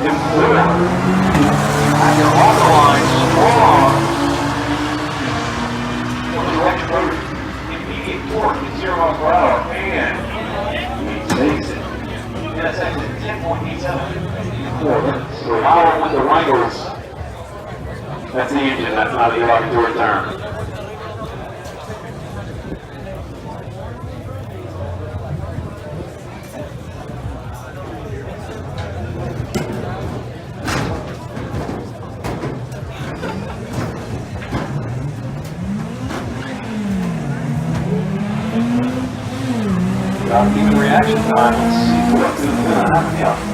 I can hold the line strong. Direct road, immediate torque is 0 miles per hour, and he takes it. And that's actually 10.87. Power with the wrangles. That's the engine, that's not the electric return. Even reaction time, let's see what's going to happen.